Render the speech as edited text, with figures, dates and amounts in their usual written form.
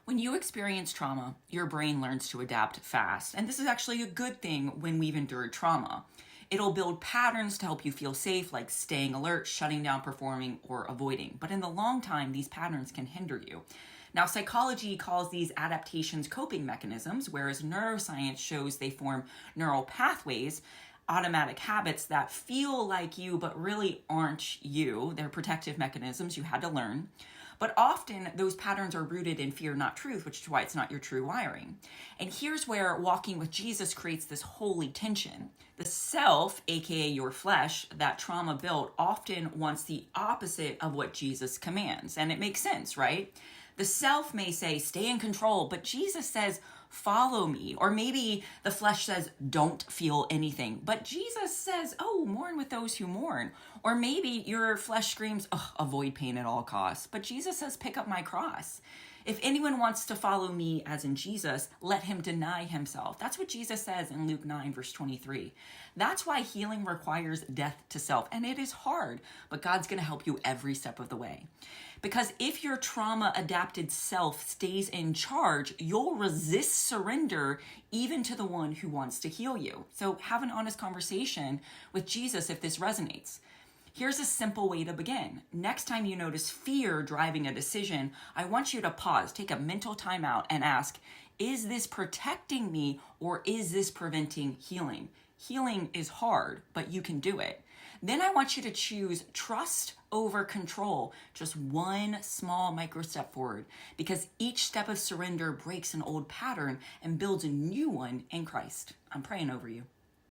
When you experience trauma, your brain learns to adapt fast. And this is actually a good thing when we've endured trauma. It'll build patterns to help you feel safe, like staying alert, shutting down performing, or avoiding. But in the long time, these patterns can hinder you. Now, psychology calls these adaptations coping mechanisms, whereas neuroscience shows they form neural pathways, automatic habits that feel like you but really aren't you. They're protective mechanisms you had to learn. But often those patterns are rooted in fear, not truth, which is why it's not your true wiring. And here's where walking with Jesus creates this holy tension. The self, aka your flesh, that trauma built often wants the opposite of what Jesus commands. And it makes sense, right? The self may say, stay in control, but Jesus says, follow me. Or maybe the flesh says, don't feel anything. But Jesus says, oh, mourn with those who mourn. Or maybe your flesh screams, oh, avoid pain at all costs. But Jesus says, pick up my cross. If anyone wants to follow me, as in Jesus, let him deny himself. That's what Jesus says in Luke 9, verse 23. That's why healing requires death to self. And it is hard, but God's going to help you every step of the way. Because if your trauma-adapted self stays in charge, you'll resist surrender even to the one who wants to heal you. So have an honest conversation with Jesus if this resonates. Here's a simple way to begin. Next time you notice fear driving a decision, I want you to pause, take a mental timeout and ask, is this protecting me or is this preventing healing? Healing is hard, but you can do it. Then I want you to choose trust over control, just one small micro step forward, because each step of surrender breaks an old pattern and builds a new one in Christ. I'm praying over you.